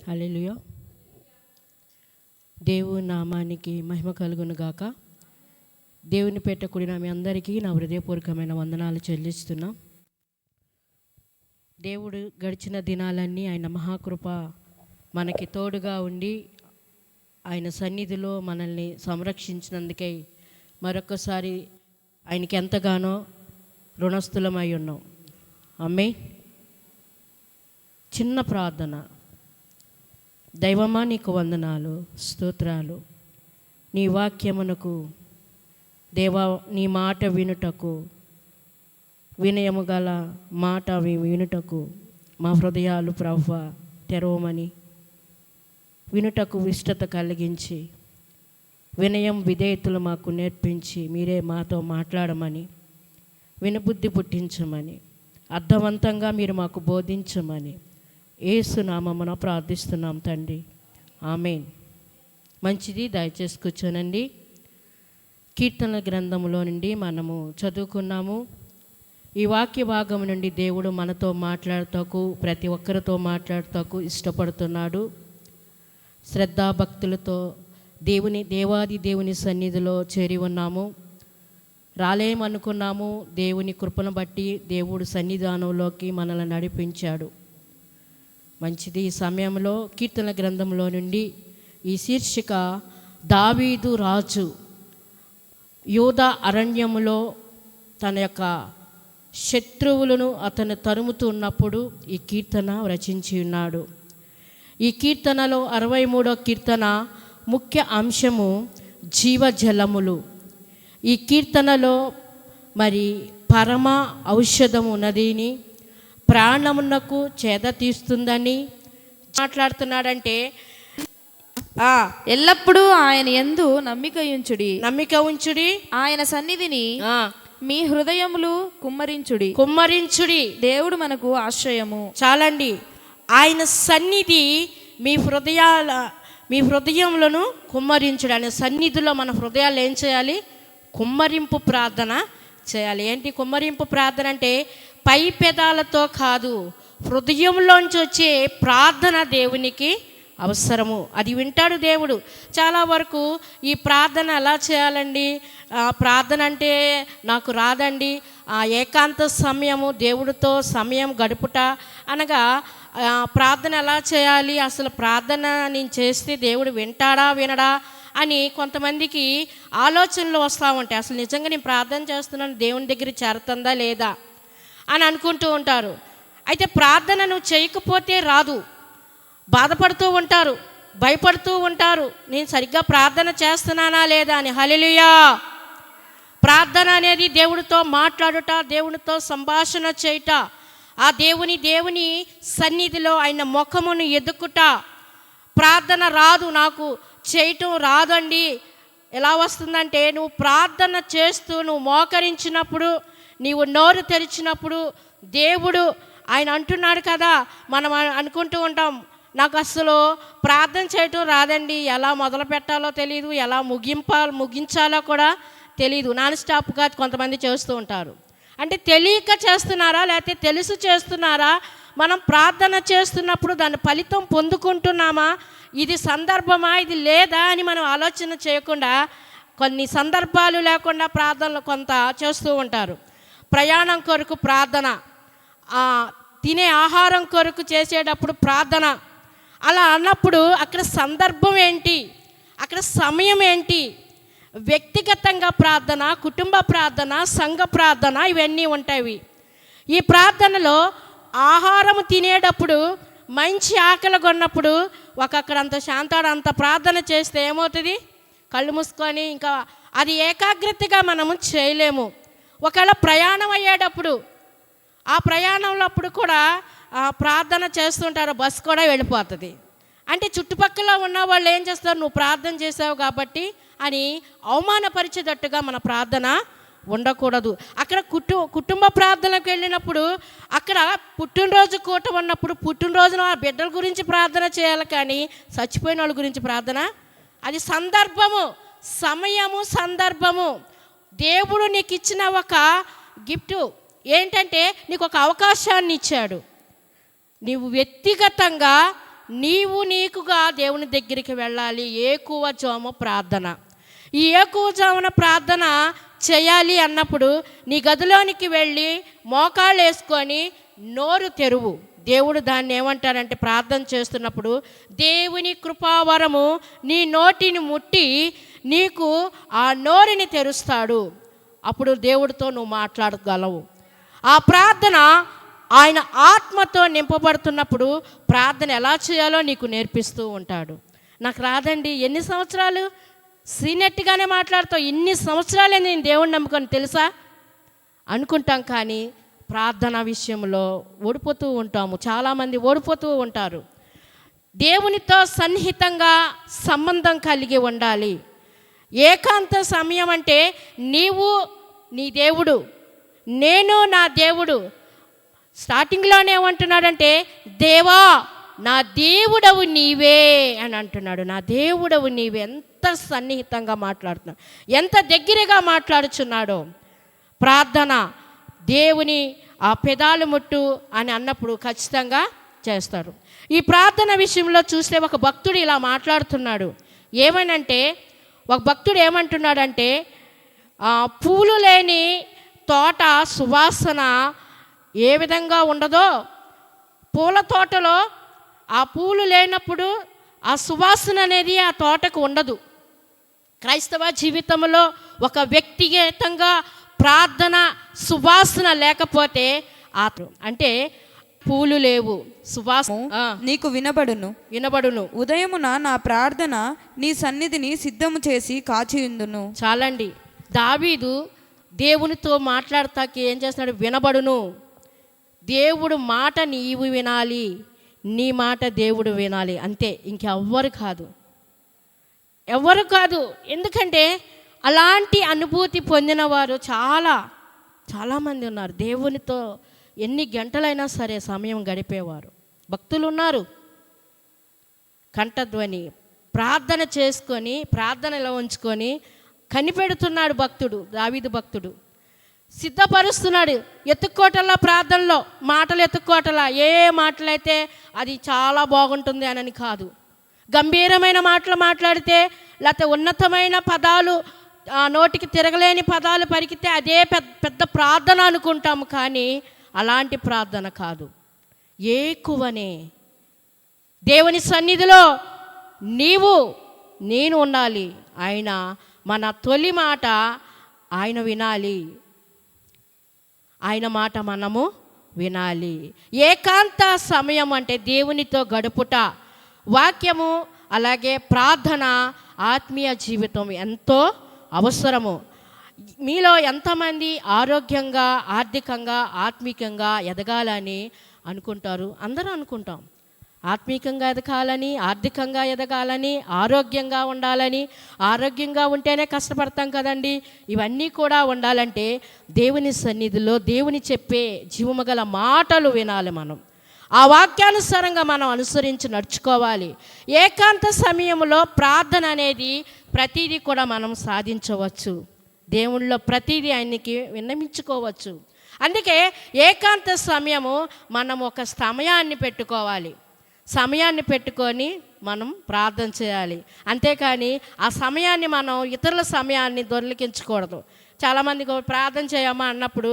హల్లెలూయా. దేవుని నామానికి మహిమ కలుగును గాక. దేవుని పేట కూడిన మీ అందరికీ నా హృదయపూర్వకమైన వందనాలు చెల్లిస్తున్నాం. దేవుడు గడిచిన దినాలన్నీ ఆయన మహాకృప మనకి తోడుగా ఉండి ఆయన సన్నిధిలో మనల్ని సంరక్షించినందుకై మరొకసారి ఆయనకి ఎంతగానో రుణస్థులమై ఉన్నాం. ఆమేన్. చిన్న ప్రార్థన. దైవమా నీకు వందనాలు, స్తోత్రాలు. నీ వాక్యమునకు దేవా, నీ మాట వినుటకు, వినయము గల మాట వినుటకు మా హృదయాలు ప్రభువా తెరవమని, వినుటకు ఇష్టత కలిగించి, వినయం విధేయతలు మాకు నేర్పించి మీరే మాతో మాట్లాడమని, వినుబుద్ధి పుట్టించమని, అర్థవంతంగా మీరు మాకు బోధించమని యేసు నామమున ప్రార్థిస్తున్నాం తండ్రి. ఆమేన్. మంచిది, దయచేసి కూర్చోనండి. కీర్తనల గ్రంథంలో నుండి మనము చదువుకున్నాము. ఈ వాక్య భాగం నుండి దేవుడు మనతో మాట్లాడతాకు, ప్రతి ఒక్కరితో మాట్లాడతాకు ఇష్టపడుతున్నాడు. శ్రద్ధాభక్తులతో దేవాది దేవుని సన్నిధిలో చేరి ఉన్నాము. రాలేమనుకున్నాము. దేవుని కృపను బట్టి దేవుడు సన్నిధానంలోకి మనల్ని నడిపించాడు. మంచిది. ఈ సమయంలో కీర్తన గ్రంథంలో నుండి ఈ శీర్షిక దావీదు రాజు యూదా అరణ్యములో తన యొక్క శత్రువులను అతను తరుముతూ ఉన్నప్పుడు ఈ కీర్తన రచించి ఉన్నాడు. ఈ కీర్తనలో 63వ కీర్తన ముఖ్య అంశము జీవజలములు. ఈ కీర్తనలో మరి పరమ ఔషధము నదిని ప్రాణమునకు చేద తీస్తుందని మాట్లాడుతున్నాడంటే, ఎల్లప్పుడూ ఆయన యందు నమ్మిక ఉంచుడి, ఆయన సన్నిధిని మీ హృదయములు కుమ్మరించుడి. దేవుడు మనకు ఆశ్రయము. చాలండి. ఆయన సన్నిధి మీ హృదయములను కుమ్మరించుడు. ఆయన సన్నిధిలో మన హృదయాలు ఏం చేయాలి? కుమ్మరింపు ప్రార్థన చేయాలి. ఏంటి కుమ్మరింపు ప్రార్థన అంటే? పై పెదాలతో కాదు, హృదయంలోంచి వచ్చే ప్రార్థన దేవునికి అవసరము. అది వింటాడు దేవుడు. చాలా వరకు ఈ ప్రార్థన ఎలా చేయాలండి? ప్రార్థన అంటే నాకు రాదండి. ఏకాంత సమయము, దేవుడితో సమయం గడుపుట అనగా ప్రార్థన ఎలా చేయాలి? అసలు ప్రార్థన నేను చేస్తే దేవుడు వింటాడా వినడా అని కొంతమందికి ఆలోచనలు వస్తూ ఉంటాయి. అసలు నిజంగా నేను ప్రార్థన చేస్తున్నాను, దేవుని దగ్గర చేరుతుందా లేదా అని అనుకుంటూ ఉంటారు. అయితే ప్రార్థన నువ్వు చేయకపోతే రాదు. బాధపడుతూ ఉంటారు, భయపడుతూ ఉంటారు, నేను సరిగ్గా ప్రార్థన చేస్తున్నానా లేదా అని. హల్లెలూయా. ప్రార్థన అనేది దేవుడితో మాట్లాడుట, దేవునితో సంభాషణ చేయుట, ఆ దేవుని సన్నిధిలో ఆయన ముఖమును ఎదుకుట. ప్రార్థన రాదు, నాకు చేయటం రాదండి. ఎలా వస్తుందంటే, నువ్వు ప్రార్థన చేస్తూ నువ్వు మోకరించినప్పుడు, నీవు నోరు తెరిచినప్పుడు దేవుడు ఆయన అంటున్నాడు కదా. మనం అనుకుంటూ ఉంటాం, నాకు అసలు ప్రార్థన చేయటం రాదండి, ఎలా మొదలు పెట్టాలో తెలియదు, ఎలా ముగించాలో కూడా తెలియదు. నాన్ స్టాప్గా కొంతమంది చేస్తూ ఉంటారు. అంటే తెలియక చేస్తున్నారా లేకపోతే తెలుసు చేస్తున్నారా? మనం ప్రార్థన చేస్తున్నప్పుడు దాని ఫలితం పొందుకుంటున్నామా? ఇది సందర్భమా, ఇది లేదా అని మనం ఆలోచన చేయకుండా కొన్ని సందర్భాలు లేకుండా ప్రార్థనలు కొంత చేస్తూ ఉంటారు. ప్రయాణం కొరకు ప్రార్థన, తినే ఆహారం కొరకు చేసేటప్పుడు ప్రార్థన. అలా అన్నప్పుడు అక్కడ సందర్భం ఏంటి, అక్కడ సమయం ఏంటి? వ్యక్తిగతంగా ప్రార్థన, కుటుంబ ప్రార్థన, సంఘ ప్రార్థన, ఇవన్నీ ఉంటాయి. ఈ ప్రార్థనలో ఆహారం తినేటప్పుడు, మంచి ఆకలి కొన్నప్పుడు అక్కడంత శాంతాడంత ప్రార్థన చేస్తే ఏమవుతుంది? కళ్ళు మూసుకొని ఇంకా అది ఏకాగ్రతగా మనము చేయలేము. ఒకవేళ ప్రయాణం అయ్యేటప్పుడు, ఆ ప్రయాణంలో అప్పుడు కూడా ప్రార్థన చేస్తుంటారు, బస్సు కూడా వెళ్ళిపోతుంది. అంటే చుట్టుపక్కల ఉన్న వాళ్ళు ఏం చేస్తారు? నువ్వు ప్రార్థన చేసావు కాబట్టి అని అవమానపరిచేటట్టుగా మన ప్రార్థన ఉండకూడదు. అక్కడ కుటుంబ ప్రార్థనకు వెళ్ళినప్పుడు, అక్కడ పుట్టినరోజు కూట ఉన్నప్పుడు పుట్టినరోజున ఆ బిడ్డల గురించి ప్రార్థన చేయాలి, కానీ చచ్చిపోయిన వాళ్ళ గురించి ప్రార్థన అది సందర్భము, సమయము, సందర్భము. దేవుడు నీకు ఇచ్చిన ఒక గిఫ్ట్ ఏంటంటే, నీకు ఒక అవకాశాన్ని ఇచ్చాడు. నీవు వ్యక్తిగతంగా నీకుగా దేవుని దగ్గరికి వెళ్ళాలి. ఏకువజాము ప్రార్థన. ఈ ఏకువజామున ప్రార్థన చేయాలి అన్నప్పుడు నీ గదిలోనికి వెళ్ళి మోకాళ్ళు వేసుకొని నోరు తెరువు. దేవుడు దాన్ని ఏమంటారంటే, ప్రార్థన చేస్తున్నప్పుడు దేవుని కృపావరము నీ నోటిని ముట్టి నీకు ఆ నోరుని తెరుస్తాడు. అప్పుడు దేవుడితో నువ్వు మాట్లాడగలవు. ఆ ప్రార్థన ఆయన ఆత్మతో నింపబడుతున్నప్పుడు ప్రార్థన ఎలా చేయాలో నీకు నేర్పిస్తూ ఉంటాడు. నాకు రాదండి, ఎన్ని సంవత్సరాలు సీనెట్గానే మాట్లాడతావు, ఇన్ని సంవత్సరాలే నేను దేవుడిని నమ్ముకొని తెలుసా అనుకుంటాం. కానీ ప్రార్థన విషయంలో ఓడిపోతూ ఉంటాము. చాలామంది ఓడిపోతూ ఉంటారు. దేవునితో సన్నిహితంగా సంబంధం కలిగి ఉండాలి. ఏకాంత సమయం అంటే నీవు నీ దేవుడు, నేను నా దేవుడు. స్టార్టింగ్లోనే ఏమంటున్నాడంటే, దేవా నా దేవుడవు నీవే అని అంటున్నాడు. నా దేవుడవు నీవే. ఎంత సన్నిహితంగా మాట్లాడుతున్నాడు, ఎంత దగ్గరగా మాట్లాడుచున్నాడో. ప్రార్థన దేవుని ఆ పెదాలు ముట్టు అని అన్నప్పుడు ఖచ్చితంగా చేస్తారు. ఈ ప్రార్థన విషయంలో చూస్తే ఒక భక్తుడు ఇలా మాట్లాడుతున్నాడు. ఏమనంటే, ఒక భక్తుడు ఏమంటున్నాడంటే, పూలు లేని తోట సువాసన ఏ విధంగా ఉండదో, పూల తోటలో ఆ పూలు లేనప్పుడు ఆ సువాసన అనేది ఆ తోటకు ఉండదు. క్రైస్తవ జీవితంలో ఒక వ్యక్తిగతంగా ప్రార్థన సువాసన లేకపోతే అంటే పూలు లేవు, సువాసన నీకు వినబడును. ఉదయమున నా ప్రార్థన నీ సన్నిధిని సిద్ధము చేసి కాచియుందును. చాలండి. దావీదు దేవునితో మాట్లాడతాకి ఏం చేస్తున్నాడు? వినబడును. దేవుడు మాట నీవు వినాలి, నీ మాట దేవుడు వినాలి, అంతే. ఇంకెవ్వరు కాదు, ఎవ్వరు కాదు. ఎందుకంటే అలాంటి అనుభూతి పొందిన వారు చాలామంది ఉన్నారు. దేవునితో ఎన్ని గంటలైనా సరే సమయం గడిపేవారు భక్తులు ఉన్నారు. కంఠధ్వని ప్రార్థన చేసుకొని, ప్రార్థనలో ఉంచుకొని కనిపెడుతున్నాడు భక్తుడు, దావీదు భక్తుడు. సిద్ధపరుస్తున్నాడు. ఎత్తుక్కోటలా ప్రార్థనలో మాటలు ఎత్తుక్కోటలా. ఏ మాటలైతే అది చాలా బాగుంటుంది అని కాదు. గంభీరమైన మాటలు మాట్లాడితే, లేకపోతే ఉన్నతమైన పదాలు నోటికి తిరగలేని పదాలు పలికితే అదే పెద్ద ప్రార్థన అనుకుంటాము. కానీ అలాంటి ప్రార్థన కాదు. ఏకువనే దేవుని సన్నిధిలో నేను ఉండాలి. ఆయన మన తొలి మాట ఆయన వినాలి, ఆయన మాట మనము వినాలి. ఏకాంత సమయం అంటే దేవునితో గడుపుట, వాక్యము, అలాగే ప్రార్థన, ఆత్మీయ జీవితం ఎంతో అవసరము. మీలో ఎంతమంది ఆరోగ్యంగా, ఆర్థికంగా, ఆత్మీకంగా ఎదగాలని అనుకుంటారు? అందరూ అనుకుంటాం. ఆత్మీకంగా ఎదగాలని, ఆర్థికంగా ఎదగాలని, ఆరోగ్యంగా ఉండాలని. ఆరోగ్యంగా ఉంటేనే కష్టపడతాం కదండి. ఇవన్నీ కూడా ఉండాలంటే దేవుని సన్నిధిలో దేవుని చెప్పే జీవముగల మాటలు వినాలి. మనం ఆ వాక్యానుసారంగా మనం అనుసరించి నడుచుకోవాలి. ఏకాంత సమయంలో ప్రార్థన అనేది ప్రతిదీ కూడా మనం సాధించవచ్చు. దేవుళ్ళో ప్రతిదీ ఆయనకి విన్నమించుకోవచ్చు. అందుకే ఏకాంత సమయము మనం ఒక సమయాన్ని పెట్టుకోవాలి. సమయాన్ని పెట్టుకొని మనం ప్రార్థన చేయాలి. అంతేకాని ఆ సమయాన్ని మనం ఇతరుల సమయాన్ని దొరికించకూడదు. చాలామంది ప్రార్థన చేయమ్మా అన్నప్పుడు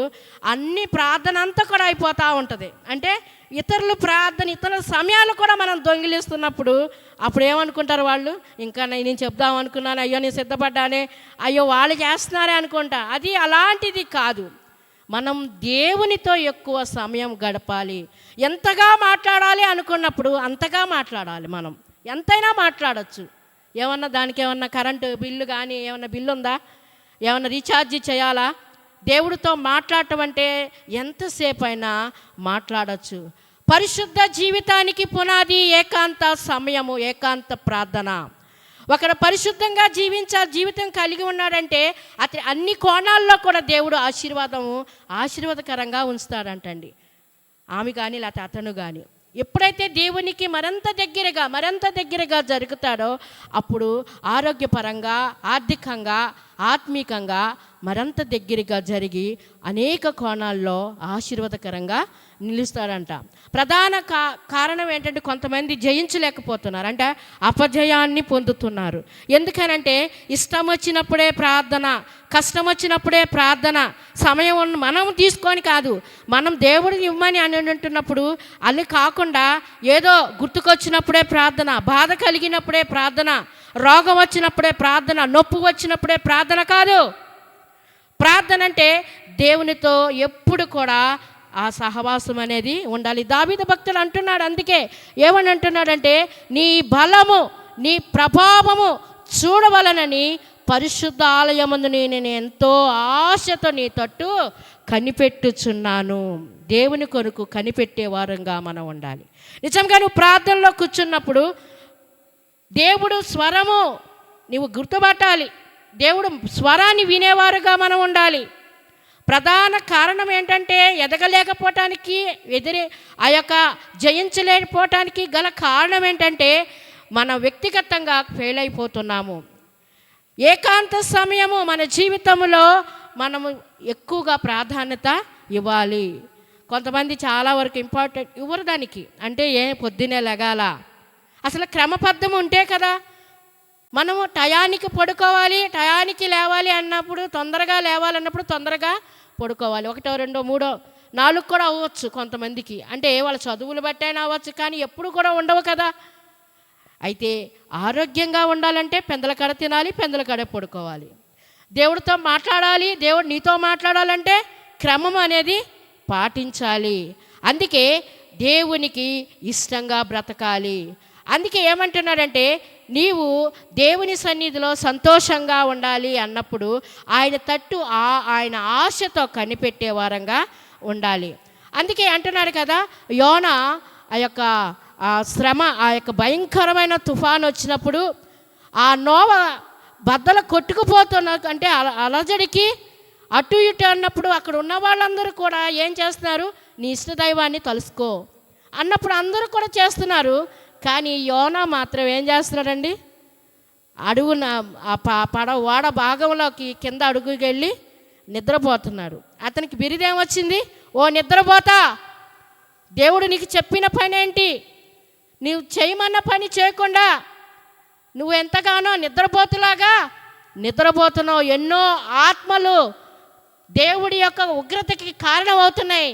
అన్ని ప్రార్థన అంతా కూడా అయిపోతూ ఉంటుంది. అంటే ఇతరుల సమయాలు కూడా మనం దొంగిలిస్తున్నప్పుడు అప్పుడు ఏమనుకుంటారు వాళ్ళు? ఇంకా నేను చెప్దాం అనుకున్నాను, అయ్యో నేను సిద్ధపడ్డానే, అయ్యో వాళ్ళు చేస్తున్నారే అనుకుంటా. అది అలాంటిది కాదు. మనం దేవునితో ఎక్కువ సమయం గడపాలి. ఎంతగా మాట్లాడాలి అనుకున్నప్పుడు అంతగా మాట్లాడాలి. మనం ఎంతైనా మాట్లాడచ్చు. దానికి ఏమన్నా కరెంటు బిల్లు కానీ ఏమన్నా బిల్లు ఉందా? ఏమన్నా రీఛార్జ్ చేయాలా? దేవుడితో మాట్లాడటం అంటే ఎంతసేపు అయినా మాట్లాడచ్చు. పరిశుద్ధ జీవితానికి పునాది ఏకాంత సమయము, ఏకాంత ప్రార్థన. ఒకడు పరిశుద్ధంగా జీవితం కలిగి ఉన్నాడంటే అతని అన్ని కోణాల్లో కూడా దేవుడు ఆశీర్వాదకరంగా ఉంచుతాడంటండి. ఆమె కానీ లేకపోతే అతను కానీ ఎప్పుడైతే దేవునికి మరింత దగ్గరగా జరుగుతాడో అప్పుడు ఆరోగ్యపరంగా, ఆర్థికంగా, ఆత్మీకంగా మరింత దగ్గరగా జరిగి అనేక కోణాల్లో ఆశీర్వాదకరంగా నిలుస్తాడంట. ప్రధాన కారణం ఏంటంటే కొంతమంది జయించలేకపోతున్నారు, అంటే అపజయాన్ని పొందుతున్నారు. ఎందుకనంటే ఇష్టం వచ్చినప్పుడే ప్రార్థన, కష్టం వచ్చినప్పుడే ప్రార్థన, సమయం మనం తీసుకొని కాదు, మనం దేవుడిని ఇవ్వమని అని అంటున్నప్పుడు అది కాకుండా ఏదో గుర్తుకొచ్చినప్పుడే ప్రార్థన, బాధ కలిగినప్పుడే ప్రార్థన, రోగం వచ్చినప్పుడే ప్రార్థన, నొప్పి వచ్చినప్పుడే ప్రార్థన కాదు. ప్రార్థన అంటే దేవునితో ఎప్పుడు కూడా ఆ సహవాసం అనేది ఉండాలి. దావీదు భక్తుడు అంటున్నాడు, అందుకే ఏమని అంటున్నాడంటే, నీ బలము నీ ప్రభావము చూడవలనని పరిశుద్ధ ఆలయమందు నేను ఎంతో ఆశతో నీ తట్టు కనిపెట్టుచున్నాను. దేవుని కొరకు కనిపెట్టే వారంగా మనం ఉండాలి. నిజంగా నువ్వు ప్రార్థనలో కూర్చున్నప్పుడు దేవుడు స్వరము నువ్వు గుర్తుపట్టాలి. దేవుడు స్వరాన్ని వినేవారుగా మనం ఉండాలి. ప్రధాన కారణం ఏంటంటే ఎదగలేకపోవటానికి ఆ యొక్క జయించలేకపోవటానికి గల కారణం ఏంటంటే మన వ్యక్తిగతంగా ఫెయిల్ అయిపోతున్నాము. ఏకాంత సమయము మన జీవితంలో మనము ఎక్కువగా ప్రాధాన్యత ఇవ్వాలి. కొంతమంది చాలా వరకు ఇంపార్టెంట్ ఇవ్వరు దానికి. అంటే పొద్దునే లెగాల, అసలు క్రమబద్ధం ఉంటే కదా మనము టయానికి పడుకోవాలి, టయానికి లేవాలి అన్నప్పుడు, తొందరగా లేవాలన్నప్పుడు తొందరగా పడుకోవాలి. 1, 2, 3, 4 కూడా అవ్వచ్చు కొంతమందికి, అంటే వాళ్ళ చదువులు బట్టైనా అవ్వచ్చు, కానీ ఎప్పుడు కూడా ఉండవు కదా. అయితే ఆరోగ్యంగా ఉండాలంటే పెందల కడ తినాలి, పెందల కడ పడుకోవాలి. దేవుడితో మాట్లాడాలి, దేవుడు నీతో మాట్లాడాలంటే క్రమం అనేది పాటించాలి. అందుకే దేవునికి ఇష్టంగా బ్రతకాలి. అందుకే ఏమంటున్నాడంటే, నీవు దేవుని సన్నిధిలో సంతోషంగా ఉండాలి అన్నప్పుడు ఆయన తట్టు ఆయన ఆశతో కనిపెట్టే వారంగా ఉండాలి. అందుకే అంటున్నాడు కదా, యోనా ఆ యొక్క శ్రమ, ఆ యొక్క భయంకరమైన తుఫాను వచ్చినప్పుడు ఆ నోవ బద్దలు కొట్టుకుపోతున్న అంటే అలజడికి అటు ఇటు అన్నప్పుడు అక్కడ ఉన్న వాళ్ళందరూ కూడా ఏం చేస్తున్నారు, నీ ఇష్టదైవాన్ని తలుసుకో అన్నప్పుడు అందరూ కూడా చేస్తున్నారు. కానీ యోనా మాత్రం ఏం చేస్తున్నాడండి, అడుగున ఓడ భాగంలోకి కింద అడుగుకి వెళ్ళి నిద్రపోతున్నాడు. అతనికి బిరిదేమొచ్చింది, ఓ నిద్రపోతా, దేవుడు నీకు చెప్పిన పని ఏంటి, నీవు చేయమన్న పని చేయకుండా నువ్వు ఎంతగానో నిద్రపోతున్నావు. ఎన్నో ఆత్మలు దేవుడి యొక్క ఉగ్రతకి కారణం అవుతున్నాయి.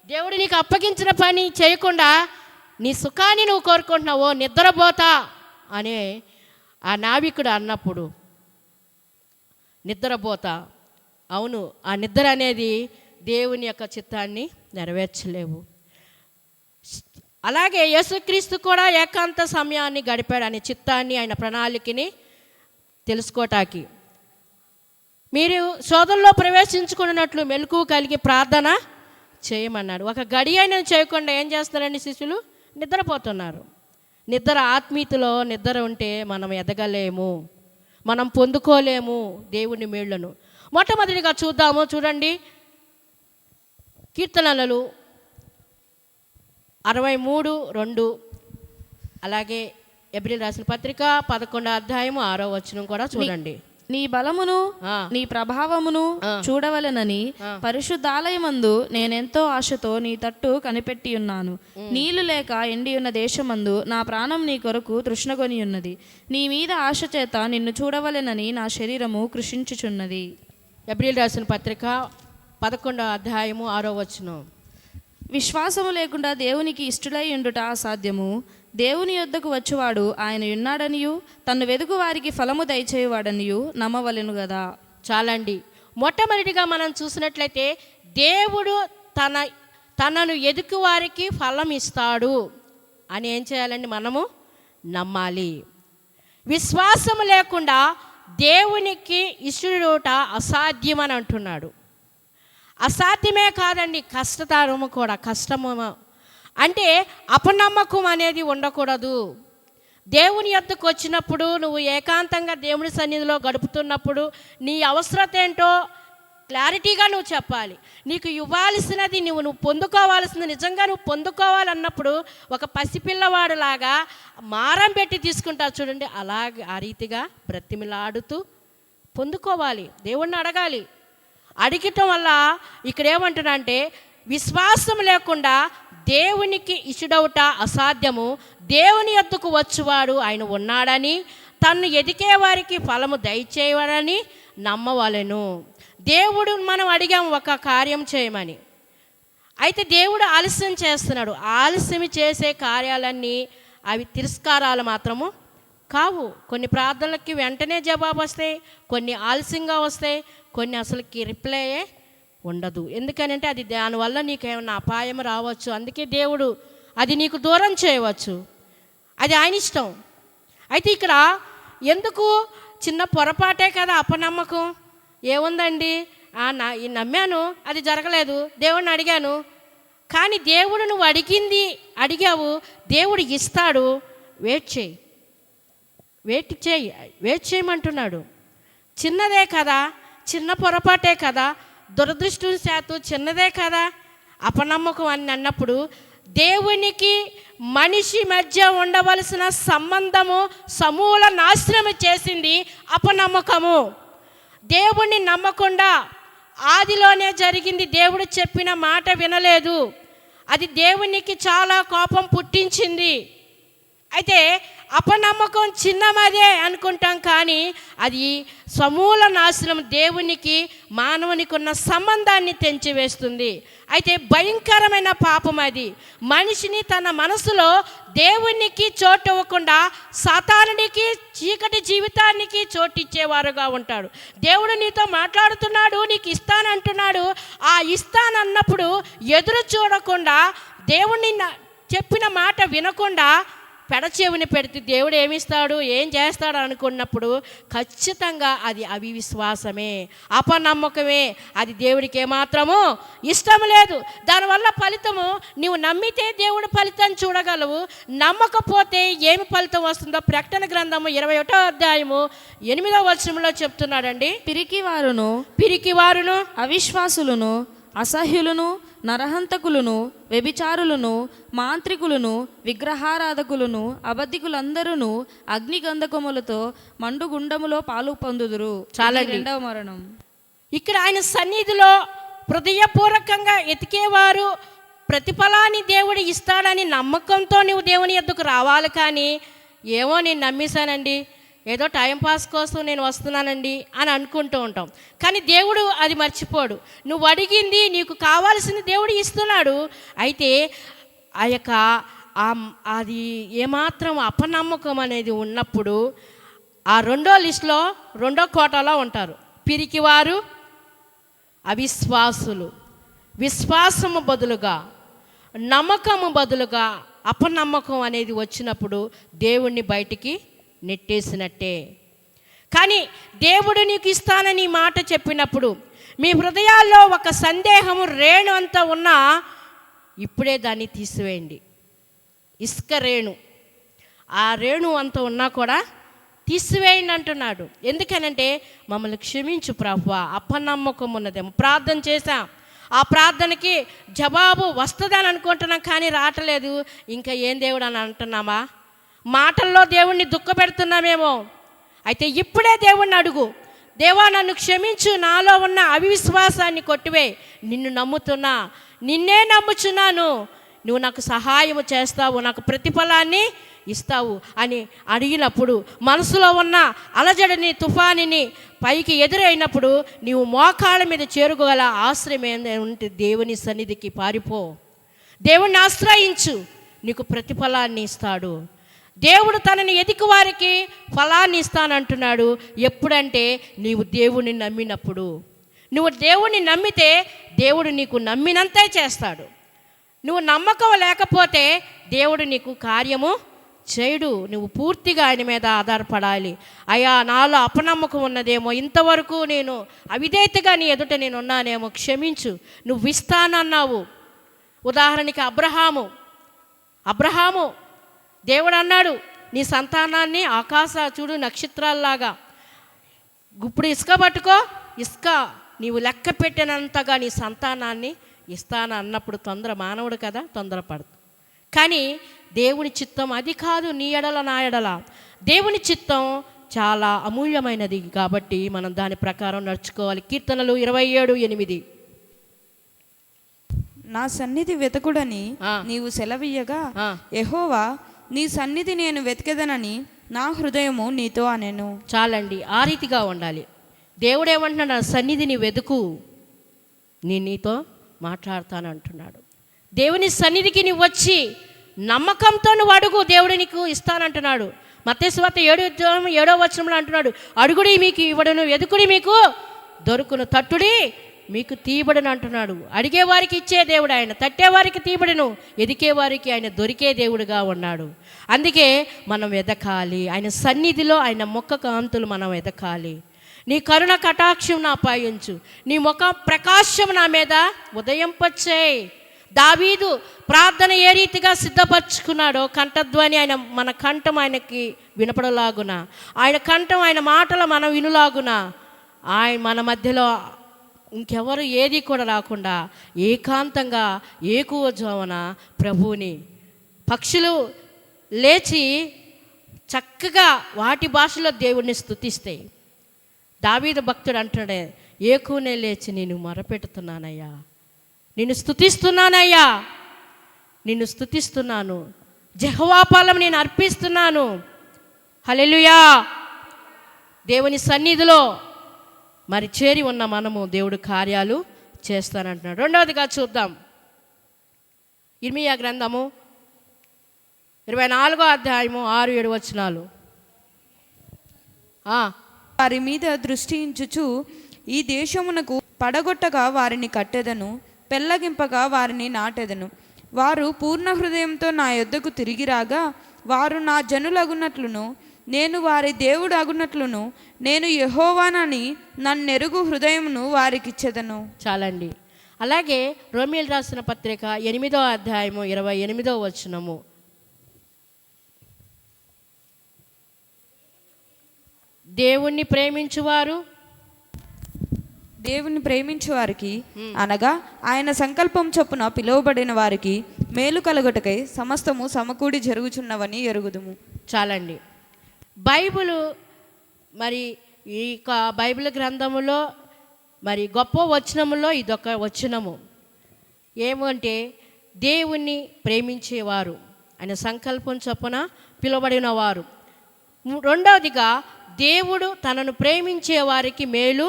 దేవుడు నీకు అప్పగించిన పని చేయకుండా నీ సుఖాన్ని నువ్వు కోరుకుంటున్నావు, నిద్రపోతా అనే ఆ నావికుడు అన్నప్పుడు నిద్రపోతా. అవును, ఆ నిద్ర అనేది దేవుని యొక్క చిత్తాన్ని నెరవేర్చలేవు. అలాగే యేసుక్రీస్తు కూడా ఏకాంత సమయాన్ని గడిపాడు, అనే చిత్తాన్ని, ఆయన ప్రణాళికని తెలుసుకోటానికి. మీరు శోధనలో ప్రవేశించుకున్నట్లు మెలకువ కలిగి ప్రార్థన చేయమన్నాడు. ఒక గడియైనా చేయకుండా ఏం చేస్తారండి శిష్యులు, నిద్రపోతున్నారు. నిద్ర, ఆత్మీయతలో నిద్ర ఉంటే మనం ఎదగలేము, మనం పొందుకోలేము దేవుని మేళ్లను. మొట్టమొదటిగా చూడండి, కీర్తనలు 63:2, అలాగే ఎబ్రిల్ రాసిన పత్రిక 11వ అధ్యాయము 6వ వచనం కూడా చూడండి. నీ బలమును నీ ప్రభావమును చూడవలెనని పరిశుద్ధాలయమందు నేనెంతో ఆశతో నీ తట్టు కనిపెట్టి ఉన్నాను. నీళ్లు లేక ఎండి ఉన్న దేశమందు నా ప్రాణం నీ కొరకు తృష్ణగొని ఉన్నది. నీ మీద ఆశ చేత నిన్ను చూడవలెనని నా శరీరము కృషించుచున్నది. ఎబ్రిల్ రాసిన పత్రిక 11వ అధ్యాయము 6వ వచనం. విశ్వాసము లేకుండా దేవునికి ఇష్టలై ఉండుట అసాధ్యము. దేవుని యొద్దకు వచ్చేవాడు ఆయన ఉన్నాడనియు తన్ను వెదుగు వారికి ఫలము దయచేవాడనియు నమ్మవలెను కదా. చాలండి. మొట్టమొదటిగా మనం చూసినట్లయితే దేవుడు తనను ఎదుగు వారికి ఫలం ఇస్తాడు అని ఏం చేయాలండి, మనము నమ్మాలి. విశ్వాసము లేకుండా దేవునికి ఇష్టడుట అసాధ్యం అని అంటున్నాడు. అసాధ్యమే కాదండి, కష్టతరము కూడా. కష్టము అంటే అపనమ్మకం అనేది ఉండకూడదు. దేవుని యొద్దకు వచ్చినప్పుడు, నువ్వు ఏకాంతంగా దేవుని సన్నిధిలో గడుపుతున్నప్పుడు నీ అవసరత ఏంటో క్లారిటీగా నువ్వు చెప్పాలి. నీకు ఇవ్వాల్సినది నువ్వు పొందుకోవాల్సింది నిజంగా నువ్వు పొందుకోవాలన్నప్పుడు ఒక పసిపిల్లవాడులాగా మారం పెట్టి తీసుకుంటావు చూడండి, అలాగే ఆ రీతిగా బ్రతిమిలాడుతూ పొందుకోవాలి, దేవుణ్ణి అడగాలి. అడిగటం వల్ల ఇక్కడ ఏమంటున్నా అంటే విశ్వాసం లేకుండా దేవునికి ఇచ్చుడవుట అసాధ్యము. దేవుని యొద్దకు వచ్చువాడు ఆయన ఉన్నాడని, తన్ను ఎదికే వారికి ఫలము దయచేయవాడని నమ్మవలెను. దేవుడు మనం అడిగాం ఒక కార్యం చేయమని, అయితే దేవుడు ఆలస్యం చేస్తున్నాడు. ఆలస్యం చేసే కార్యాలన్నీ అవి తిరస్కారాలు మాత్రము కావు. కొన్ని ప్రార్థనలకి వెంటనే జవాబు వస్తాయి, కొన్ని ఆలస్యంగా వస్తాయి, కొన్ని అసలుకి రిప్లైయే ఉండదు. ఎందుకనంటే అది దానివల్ల నీకు ఏమైనా అపాయం రావచ్చు. అందుకే దేవుడు అది నీకు దూరం చేయవచ్చు, అది ఆయన ఇష్టం. అయితే ఇక్కడ ఎందుకు చిన్న పొరపాటే కదా అపనమ్మకం, ఏముందండి నమ్మాను అది జరగలేదు, దేవుడిని అడిగాను. కానీ దేవుడు నువ్వు అడిగావు, దేవుడు ఇస్తాడు. వెయిట్ చేయమంటున్నాడు. చిన్నదే కదా, చిన్న పొరపాటే కదా, దురదృష్టవశాత్తు చిన్నదే కదా అపనమ్మకం అని అన్నప్పుడు దేవునికి మనిషి మధ్య ఉండవలసిన సంబంధము సమూల నాశనం చేసింది అపనమ్మకము. దేవుణ్ణి నమ్మకుండా ఆదిలోనే జరిగింది. దేవుడు చెప్పిన మాట వినలేదు, అది దేవునికి చాలా కోపం పుట్టించింది. అయితే అపనమ్మకం చిన్నమదే అనుకుంటాం, కానీ అది సమూల నాశనం, దేవునికి మానవునికి ఉన్న సంబంధాన్ని తెంచివేస్తుంది. అయితే భయంకరమైన పాపం అది. మనిషిని తన మనసులో దేవునికి చోటు ఇవ్వకుండా సాతానుడికి, చీకటి జీవితానికి చోటిచ్చేవారుగా ఉంటాడు. దేవుడు నీతో మాట్లాడుతున్నాడు, నీకు ఇస్తానంటున్నాడు. ఆ ఇస్తానన్నప్పుడు ఎదురు చూడకుండా, దేవుణ్ణి చెప్పిన మాట వినకుండా పెడచెవిని పెడితే దేవుడు ఏమిస్తాడు, ఏం చేస్తాడు అనుకున్నప్పుడు ఖచ్చితంగా అది అవిశ్వాసమే, అపనమ్మకమే. అది దేవుడికి ఏమాత్రము ఇష్టం లేదు. దానివల్ల ఫలితము, నీవు నమ్మితే దేవుడు ఫలితం చూడగలవు, నమ్మకపోతే ఏమి ఫలితం వస్తుందో ప్రకటన గ్రంథము 21వ అధ్యాయము 8వ వచనంలో చెప్తున్నాడండి. పిరికివారును అవిశ్వాసులను, అసహ్యులను, నరహంతకులను, వ్యభిచారులను, మాంత్రికులను, విగ్రహారాధకులను, అబద్ధికులందరూ అగ్నిగంధకములతో మండుగుండములో పాలు పొందుదురు. చాలండి. రెండవ మరణం. ఇక్కడ ఆయన సన్నిధిలో హృదయపూర్వకంగా ఎతికేవారు ప్రతిఫలాన్ని దేవుడు ఇస్తాడని నమ్మకంతో నువ్వు దేవుని యొద్దకు రావాలి. కానీ ఏమో నేను నమ్మేశానండి, ఏదో టైంపాస్ కోసం నేను వస్తున్నానండి అని అనుకుంటూ ఉంటాం. కానీ దేవుడు అది మర్చిపోడు. నువ్వు అడిగింది, నీకు కావాల్సింది దేవుడు ఇస్తున్నాడు. అయితే ఆ యొక్క అది ఏమాత్రం అపనమ్మకం అనేది ఉన్నప్పుడు ఆ రెండో లిస్టులో, రెండో కోటాలో ఉంటారు పిరికివారు, అవిశ్వాసులు. విశ్వాసము బదులుగా, నమ్మకము బదులుగా అపనమ్మకం అనేది వచ్చినప్పుడు దేవుణ్ణి బయటికి నెట్టేసినట్టే. కానీ దేవుడు నీకు ఇస్తానని మాట చెప్పినప్పుడు మీ హృదయాల్లో ఒక సందేహము రేణు అంతా ఉన్నా ఇప్పుడే దాన్ని తీసివేయండి. ఇసుక రేణు, ఆ రేణు అంత ఉన్నా కూడా తీసివేయండి అంటున్నాడు. ఎందుకనంటే మమ్మల్ని క్షమించు ప్రభువా, అపనమ్మకం ఉన్నదేమో. ప్రార్థన చేశాం, ఆ ప్రార్థనకి జవాబు వస్తుందని అనుకుంటున్నాం, కానీ రావట్లేదు. ఇంకా ఏం దేవుడు అని అంటున్నామా? మాటల్లో దేవుణ్ణి దుఃఖపెడుతున్నామేమో. అయితే ఇప్పుడే దేవుణ్ణి అడుగు, దేవా నన్ను క్షమించు, నాలో ఉన్న అవిశ్వాసాన్ని కొట్టివే, నిన్ను నమ్ముతున్నా, నిన్నే నమ్ముచున్నాను, నువ్వు నాకు సహాయము చేస్తావు, నాకు ప్రతిఫలాన్ని ఇస్తావు అని అడిగినప్పుడు మనసులో ఉన్న అలజడిని, తుఫానిని పైకి ఎదురైనప్పుడు నీవు మోకాళ్ళ మీద చేరుకోగల ఆశ్రయం ఉంటే దేవుని సన్నిధికి పారిపో, దేవుణ్ణి ఆశ్రయించు, నీకు ప్రతిఫలాన్ని ఇస్తాడు. దేవుడు తనని ఎదికి వారికి ఫలాన్ని ఇస్తానంటున్నాడు. ఎప్పుడంటే నీవు దేవుణ్ణి నమ్మినప్పుడు. నువ్వు దేవుణ్ణి నమ్మితే దేవుడు నీకు నమ్మినంతే చేస్తాడు. నువ్వు నమ్మకం లేకపోతే దేవుడు నీకు కార్యము చేయడు. నువ్వు పూర్తిగా ఆయన మీద ఆధారపడాలి. అయ్యా నాలో అపనమ్మకం ఉన్నదేమో, ఇంతవరకు నేను అవిధేయతగా నీ ఎదుట నేను ఉన్నానేమో, క్షమించు, నువ్వు ఇస్తానన్నావు. ఉదాహరణకి అబ్రహాము దేవుడు అన్నాడు, నీ సంతానాన్ని చూడు నక్షత్రాల్లాగా, ఇప్పుడు ఇసుక పట్టుకో, ఇసుక నీవు లెక్క పెట్టినంతగా నీ సంతానాన్ని ఇస్తాను అన్నప్పుడు మానవుడు కదా, తొందరపడదు. కానీ దేవుని చిత్తం అది కాదు. నీ ఎడల నా ఎడల దేవుని చిత్తం చాలా అమూల్యమైనది కాబట్టి మనం దాని ప్రకారం నడుచుకోవాలి. కీర్తనలు 27:8. నా సన్నిధి వెతకుడని ఆ. నీవు సెలవీయగా ఆ. యెహోవా నీ సన్నిధి నేను వెతికెదనని నా హృదయము నీతో అనెను. చాలండి, ఆ రీతిగా ఉండాలి. దేవుడు ఏమంటున్నాడు? నా సన్నిధిని వెతుకు, నేను నీతో మాట్లాడతాను అంటున్నాడు. దేవుని సన్నిధికి నువ్వు వచ్చి నమ్మకంతో నువ్వు అడుగు, దేవుడు నీకు ఇస్తానంటున్నాడు. మత్తయి సువార్త 7:7 అంటున్నాడు, అడుగుడి మీకు ఇవ్వడును, వెతుకుడి మీకు దొరుకును, తట్టుడి మీకు తీయబడును అంటున్నాడు. అడిగే వారికి ఇచ్చే దేవుడు ఆయన, తట్టేవారికి తీయబడును, ఎదికే వారికి ఆయన దొరికే దేవుడుగా ఉన్నాడు. అందుకే మనం వెదకాలి, ఆయన సన్నిధిలో ఆయన ముఖ కాంతులు మనం వెదకాలి. నీ కరుణ కటాక్షం నాపై ఉంచు, నీ ముఖ ప్రకాశం నా మీద ఉదయింపచేయి. దావీదు ప్రార్థన ఏ రీతిగా సిద్ధపరచుకున్నాడో, కంఠధ్వని ఆయన మన కంఠం ఆయనకి వినపడలాగున, ఆయన కంఠం ఆయన మాటలు మనం వినులాగున, ఆయన మన మధ్యలో ఇంకెవరు ఏది కూడా రాకుండా ఏకాంతంగా ఏకువజామున ప్రభువుని, పక్షులు లేచి చక్కగా వాటి భాషలో దేవుడిని స్తుతిస్తాయి. దావీదు భక్తుడు అంటాడే, ఏకునే లేచి నేను మొరపెడుతున్నానయ్యా, నిన్ను స్తుతిస్తున్నానయ్యా, నిన్ను స్తుతిస్తున్నాను, యెహోవా పాలన నేను అర్పిస్తున్నాను. హల్లెలూయా. దేవుని సన్నిధిలో మరి చేరి ఉన్న మనము దేవుడు కార్యాలు చేస్తానంటున్నాడు. రెండవదిగా చూద్దాం, ఇర్మీయా గ్రంథము 24:6-7 వారి మీద దృష్టి ఉంచుచు ఈ దేశమునకు పడగొట్టగా వారిని కట్టెదను, పెళ్ళగింపగా వారిని నాటెదను. వారు పూర్ణ హృదయంతో నా యొద్దకు తిరిగి రాగా, వారు నా జనులగునట్లును నేను వారి దేవుడు అగునట్లును నేను యెహోవానని నన్నెరుగు హృదయమును వారికిచ్చెదను. చాలండి. అలాగే రోమీయులు రాసిన పత్రిక 8:28 దేవుణ్ణి ప్రేమించు వారికి అనగా ఆయన సంకల్పం చొప్పున పిలువబడిన వారికి మేలు కలుగుటకై సమస్తము సమకూడి జరుగుచున్నవని ఎరుగుదుము. చాలండి. బైబిలు మరి ఈ బైబిల్ గ్రంథములో మరి గొప్ప వచనములో ఇదొక వచనము. ఏమంటే దేవుణ్ణి ప్రేమించేవారు, ఆయన సంకల్పం చొప్పున పిలువబడిన వారు. రెండవదిగా దేవుడు తనను ప్రేమించే వారికి మేలు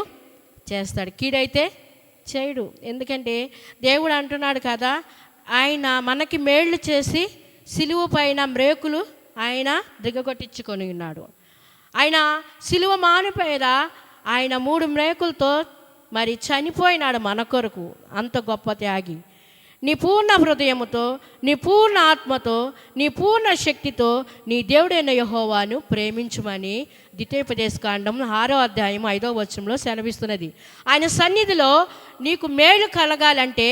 చేస్తాడు, కీడైతే చేయడు. ఎందుకంటే దేవుడు అంటున్నాడు కదా, ఆయన మనకి మేళ్ళు చేసి సిలువ పైన మ్రేకులు ఆయన దిగగొట్టించుకొని ఉన్నాడు. ఆయన సిలువ మానుపైన ఆయన 3 మ్రేకులతో మరి చనిపోయినాడు మన కొరకు. అంత గొప్ప త్యాగి. నీ పూర్ణ హృదయముతో, నీ పూర్ణ ఆత్మతో, నీ పూర్ణ శక్తితో నీ దేవుడైన యెహోవాను ప్రేమించుమని ద్వితీయోపదేశకాండం 6:5 సెలవిస్తున్నది. ఆయన సన్నిధిలో నీకు మేలు కలగాలంటే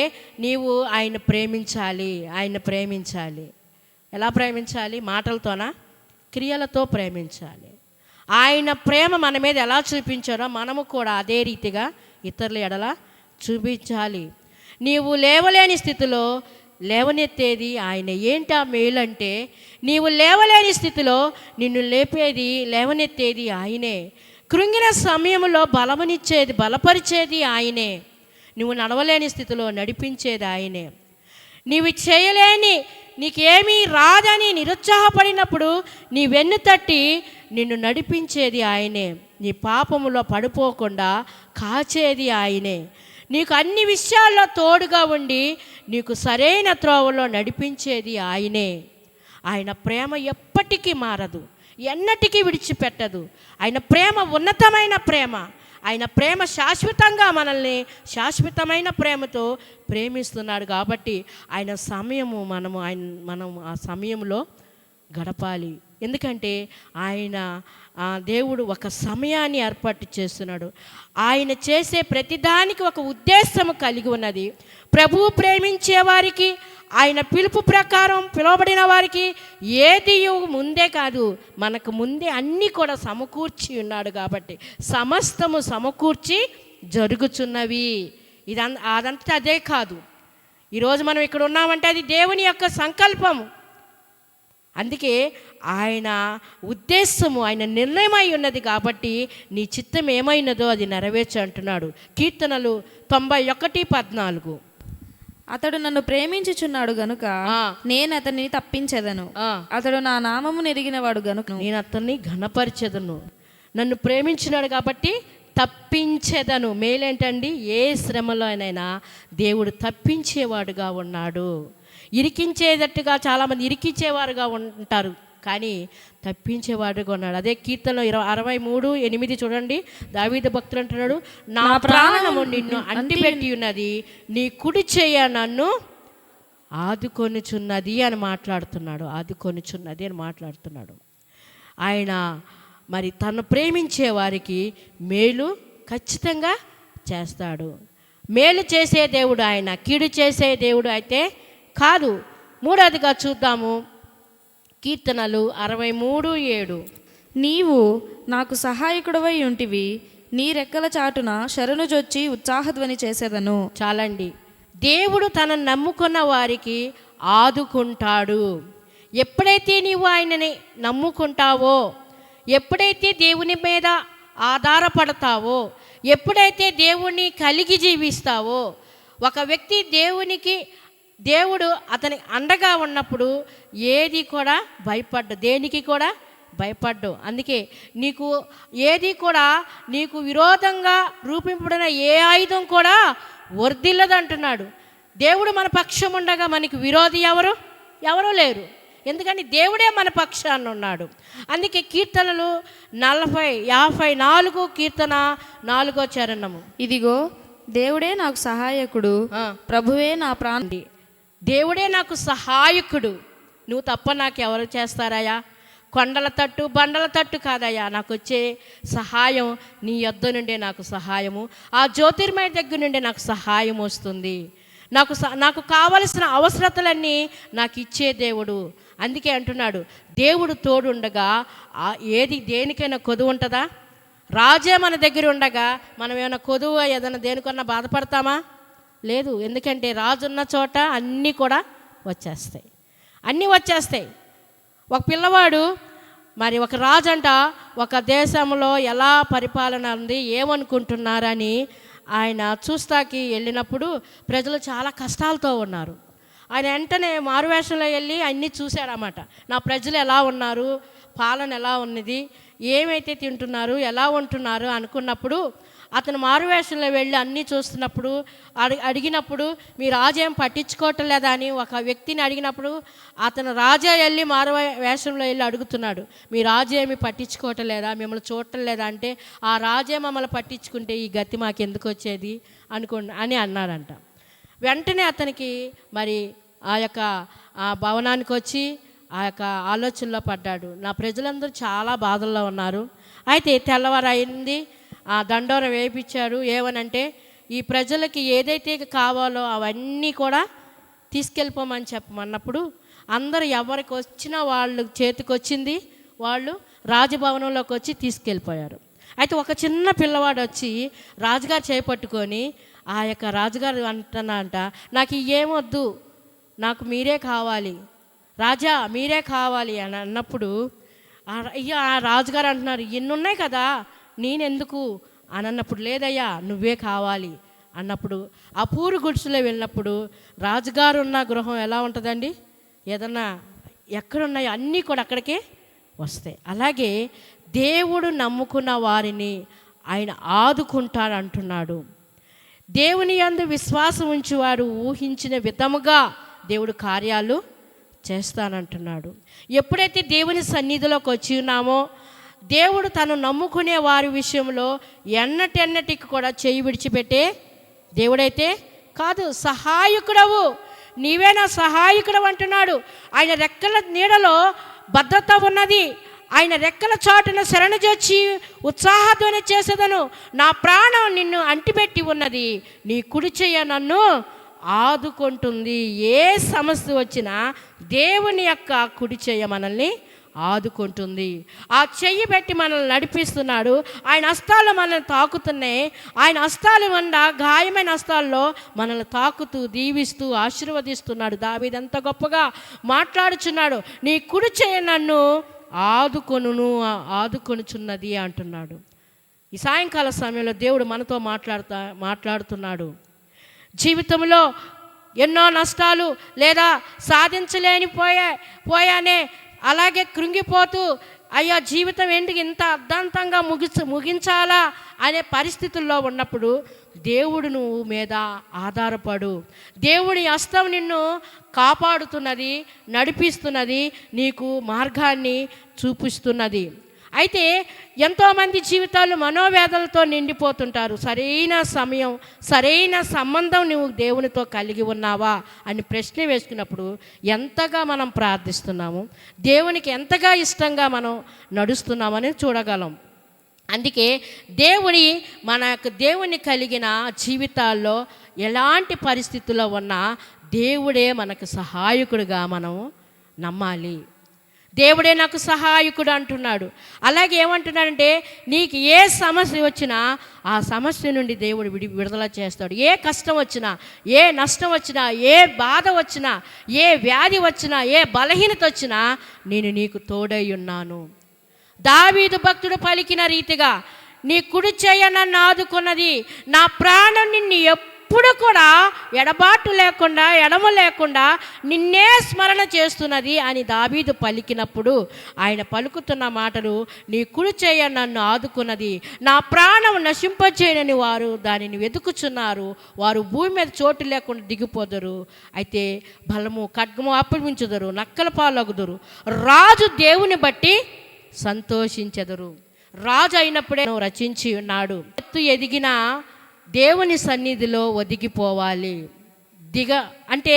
నీవు ఆయన ప్రేమించాలి. ఆయన ప్రేమించాలి. ఎలా ప్రేమించాలి? మాటలతోనా? క్రియలతో ప్రేమించాలి. ఆయన ప్రేమ మన మీద ఎలా చూపించారో మనము కూడా అదే రీతిగా ఇతరుల ఎడల చూపించాలి. నీవు లేవలేని స్థితిలో లేవనెత్తేది ఆయన. ఏంటి ఆ మేలు అంటే, నీవు లేవలేని స్థితిలో నిన్ను లేవనెత్తేది ఆయనే. కృంగిన సమయంలో బలపరిచేది ఆయనే. నువ్వు నడవలేని స్థితిలో నడిపించేది ఆయనే. నీవు చేయలేని, నీకేమీ రాదని నిరుత్సాహపడినప్పుడు నీ వెన్ను తట్టి నిన్ను నడిపించేది ఆయనే. నీ పాపములో పడిపోకుండా కాచేది ఆయనే. నీకు అన్ని విషయాల్లో తోడుగా ఉండి నీకు సరైన త్రోవలో నడిపించేది ఆయనే. ఆయన ప్రేమ ఎప్పటికీ మారదు, ఎన్నటికీ విడిచిపెట్టదు. ఆయన ప్రేమ ఉన్నతమైన ప్రేమ. ఆయన ప్రేమ శాశ్వతంగా మనల్ని శాశ్వతమైన ప్రేమతో ప్రేమిస్తున్నాడు. కాబట్టి ఆయన సమయము మనం ఆ సమయంలో గడపాలి. ఎందుకంటే ఆయన దేవుడు ఒక సమయాన్ని ఏర్పాటు చేస్తున్నాడు. ఆయన చేసే ప్రతిదానికి ఒక ఉద్దేశము కలిగి ఉన్నది. ప్రభువు ప్రేమించే వారికి, ఆయన పిలుపు ప్రకారం పిలువబడిన వారికి ఏది ముందే కాదు, మనకు ముందే అన్నీ కూడా సమకూర్చి ఉన్నాడు. కాబట్టి సమస్తము సమకూర్చి జరుగుచున్నవి. అదంతా అదే కాదు. ఈరోజు మనం ఇక్కడ ఉన్నామంటే అది దేవుని యొక్క సంకల్పము. అందుకే ఆయన ఉద్దేశము, ఆయన నిర్ణయమై ఉన్నది కాబట్టి నీ చిత్తం ఏమైనదో అది నెరవేర్చు అంటున్నాడు. కీర్తనలు 91:14. అతడు నన్ను ప్రేమించుచున్నాడు గనుక నేను అతనిని తప్పించెదను. అతడు నా నామము నెరిగినవాడు గనుక నేను అతన్ని ఘనపరిచెదను. నన్ను ప్రేమించినాడు కాబట్టి తప్పించెదను. మేలేంటండి, ఏ శ్రమలోనైనా దేవుడు తప్పించేవాడుగా ఉన్నాడు. ఇరికించేటట్టుగా చాలామంది ఇరికించేవారుగా ఉంటారు, కానీ తప్పించేవాడుగా ఉన్నాడు. అదే కీర్తనలో 63:8 చూడండి, దావీదు భక్తుడు అంటున్నాడు, నా ప్రాణము నిన్ను అంటిపెట్టి ఉన్నది, నీ కుడి చెయ్య నన్ను ఆదుకొనుచున్నది అని మాట్లాడుతున్నాడు. ఆయన మరి తను ప్రేమించే వారికి మేలు ఖచ్చితంగా చేస్తాడు. మేలు చేసే దేవుడు ఆయన, కీడు చేసే దేవుడు అయితే కాదు. మూడవదిగా చూద్దాము, కీర్తనలు 63:7. నీవు నాకు సహాయకుడవై ఉంటివి, నీ రెక్కల చాటున శరణుజొచ్చి ఉత్సాహధ్వని చేసేదను. చాలండి, దేవుడు తనను నమ్ముకున్న వారికి ఆదుకుంటాడు. ఎప్పుడైతే నీవు ఆయనని నమ్ముకుంటావో, ఎప్పుడైతే దేవుని మీద ఆధారపడతావో, ఎప్పుడైతే దేవుణ్ణి కలిగి జీవిస్తావో, ఒక వ్యక్తి దేవుడు అతని అండగా ఉన్నప్పుడు ఏది కూడా దేనికి కూడా భయపడ్డు. అందుకే ఏది కూడా నీకు విరోధంగా రూపింపబడిన ఏ ఆయుధం కూడా వర్ధిల్లదంటున్నాడు. దేవుడు మన పక్షం ఉండగా మనకి విరోధి ఎవరు లేరు. ఎందుకని దేవుడే మన పక్షాన్ని ఉన్నాడు. అందుకే కీర్తనలు 54 కీర్తన 4వ చరణము, ఇదిగో దేవుడే నాకు సహాయకుడు, ప్రభువే నా ప్రాణి. దేవుడే నాకు సహాయకుడు, నువ్వు తప్ప నాకు ఎవరు చేస్తారయ్యా? కొండల తట్టు బండల తట్టు కాదయ్యా, నాకు వచ్చే సహాయం నీ యొద్ద నుండే నాకు సహాయము, ఆ జ్యోతిర్మయ దగ్గర నుండే నాకు సహాయం వస్తుంది. నాకు కావలసిన అవసరతలన్నీ నాకు ఇచ్చే దేవుడు. అందుకే అంటున్నాడు, దేవుడు తోడుండగా దేనికైనా కొదువు ఉంటుందా? రాజే మన దగ్గర ఉండగా మనం ఏమైనా కొదువు ఏదైనా దేనికన్నా బాధపడతామా? లేదు. ఎందుకంటే రాజు ఉన్న చోట అన్నీ కూడా వచ్చేస్తాయి. ఒక పిల్లవాడు మరి ఒక రాజు అంట ఒక దేశంలో ఎలా పరిపాలన ఉంది, ఏమనుకుంటున్నారని ఆయన చూస్తాకి వెళ్ళినప్పుడు ప్రజలు చాలా కష్టాలతో ఉన్నారు. ఆయన వెంటనే మారువేషంలో వెళ్ళి అన్నీ చూశాడన్నమాట. నా ప్రజలు ఎలా ఉన్నారు, పాలన ఎలా ఉన్నది, ఏమైతే తింటున్నారు, ఎలా ఉంటున్నారు అనుకున్నప్పుడు అతను మారువేషంలో వెళ్ళి అన్నీ చూస్తున్నప్పుడు అడిగినప్పుడు మీ రాజు ఏం పట్టించుకోవటం లేదా అని ఒక వ్యక్తిని అడిగినప్పుడు అతను రాజా వెళ్ళి మారువేషంలో వెళ్ళి అడుగుతున్నాడు, మీ రాజు ఏమి పట్టించుకోవటం లేదా, మిమ్మల్ని చూడటం లేదా అంటే, ఆ రాజే మమ్మల్ని పట్టించుకుంటే ఈ గతి మాకు ఎందుకు వచ్చేది అని అన్నాడంట. వెంటనే అతనికి మరి ఆ యొక్క భవనానికి వచ్చి ఆ యొక్క ఆలోచనలో పడ్డాడు. నా ప్రజలందరూ చాలా బాధల్లో ఉన్నారు. అయితే తెల్లవారు అయింది, ఆ దండోర వేయించాడు. ఏమనంటే, ఈ ప్రజలకి ఏదైతే కావాలో అవన్నీ కూడా తీసుకెళ్ళిపోమని చెప్పమన్నప్పుడు అందరూ ఎవరికి వచ్చినా వాళ్ళు చేతికి వచ్చింది వాళ్ళు రాజభవనంలోకి వచ్చి తీసుకెళ్ళిపోయారు. అయితే ఒక చిన్న పిల్లవాడు వచ్చి రాజుగారు చేపట్టుకొని ఆ యొక్క రాజుగారు అంటున్నారంట, నాకు ఏమొద్దు, నాకు మీరే కావాలి, రాజా మీరే కావాలి అని అన్నప్పుడు ఆ రాజుగారు అంటున్నారు, ఎన్ని ఉన్నాయి కదా నేనెందుకు అని అన్నప్పుడు, లేదయ్యా నువ్వే కావాలి అన్నప్పుడు ఆ పూరు గుడిసెలో వెళ్ళినప్పుడు రాజుగారు ఉన్న గృహం ఎలా ఉంటుందండి, ఏదన్నా ఎక్కడున్నాయో అన్నీ కూడా అక్కడికే వస్తాయి. అలాగే దేవుడు నమ్ముకున్న వారిని ఆయన ఆదుకుంటాడు అంటున్నాడు. దేవుని యందు విశ్వాసం ఉంచేవారు ఊహించిన విధముగా దేవుడు కార్యాలు చేస్తానంటున్నాడు. ఎప్పుడైతే దేవుని సన్నిధిలోకి వచ్చి ఉన్నామో, దేవుడు తను నమ్ముకునే వారి విషయంలో ఎన్నటెన్నటికి కూడా చేయి విడిచిపెట్టే దేవుడైతే కాదు. సహాయకుడవు, నీవే నా సహాయకుడవు అంటున్నాడు. ఆయన రెక్కల నీడలో భద్రత ఉన్నది, ఆయన రెక్కల చాటున శరణుజొచ్చి ఉత్సాహధ్వని చేసేదను, నా ప్రాణం నిన్ను అంటిపెట్టి ఉన్నది, నీ కుడి చెయ్య నన్ను ఆదుకుంటుంది. ఏ సమస్య వచ్చినా దేవుని యొక్క కుడి చెయ్య మనల్ని ఆదుకుంటుంది. ఆ చెయ్యి పెట్టి మనల్ని నడిపిస్తున్నాడు. ఆయన హస్తాలు మనల్ని తాకుతున్నాయి. ఆయన హస్తాలు వండ గాయమైన హస్తాల్లో మనల్ని తాకుతూ దీవిస్తూ ఆశీర్వదిస్తున్నాడు. దావీదు ఎంత గొప్పగా మాట్లాడుచున్నాడు. నీ కుడి చెయ్యి నన్ను ఆదుకొనుచున్నది అంటున్నాడు. ఈ సాయంకాల సమయంలో దేవుడు మనతో మాట్లాడుతున్నాడు. జీవితంలో ఎన్నో నష్టాలు లేదా సాధించలేని పోయానే అలాగే కృంగిపోతూ అయ్యా జీవితం ఎందుకు ఇంత అర్ధాంతంగా ముగించాలా అనే పరిస్థితుల్లో ఉన్నప్పుడు దేవుడు నువ్వు మీద ఆధారపడు. దేవుడి హస్తం నిన్ను కాపాడుతున్నది, నడిపిస్తున్నది, నీకు మార్గాన్ని చూపిస్తున్నది. అయితే ఎంతోమంది జీవితాలు మనోవేదనలతో నిండిపోతుంటారు. సరైన సమయం, సరైన సంబంధం నువ్వు దేవునితో కలిగి ఉన్నావా అని ప్రశ్న వేసుకున్నప్పుడు ఎంతగా మనం ప్రార్థిస్తున్నాము, దేవునికి ఎంతగా ఇష్టంగా మనం నడుస్తున్నామని చూడగలం. అందుకే దేవుని కలిగిన జీవితాల్లో ఎలాంటి పరిస్థితుల్లో ఉన్నా దేవుడే మనకు సహాయకుడిగా మనం నమ్మాలి. దేవుడే నాకు సహాయకుడు అంటున్నాడు. అలాగే ఏమంటున్నాడంటే నీకు ఏ సమస్య వచ్చినా ఆ సమస్య నుండి దేవుడు విడుదల చేస్తాడు. ఏ కష్టం వచ్చినా, ఏ నష్టం వచ్చినా, ఏ బాధ వచ్చినా, ఏ వ్యాధి వచ్చినా, ఏ బలహీనత వచ్చినా నేను నీకు తోడై ఉన్నాను. దావీదు భక్తుడు పలికిన రీతిగా నీ కుడి చెయ్య నన్ను ఆదుకున్నది, నా ప్రాణం నిన్ను ఎప్పుడు కూడా ఎడబాటు లేకుండా ఎడమ లేకుండా నిన్నే స్మరణ చేస్తున్నది అని దావీదు పలికినప్పుడు ఆయన పలుకుతున్న మాటలు నీ కుడి చెయ్య నన్ను ఆదుకున్నది, నా ప్రాణం నశింపచేయని వారు దానిని వెతుకుచున్నారు, వారు భూమి మీద చోటు లేకుండా దిగిపోదురు, అయితే బలము ఖడ్గము అప్పగించుదురు, నక్కల పాలగుదురు, రాజు దేవుని బట్టి సంతోషించెదరు. రాజు అయినప్పుడే రచించి ఉన్నాడు. ఎత్తు ఎదిగిన దేవుని సన్నిధిలో ఒదిగిపోవాలి. అంటే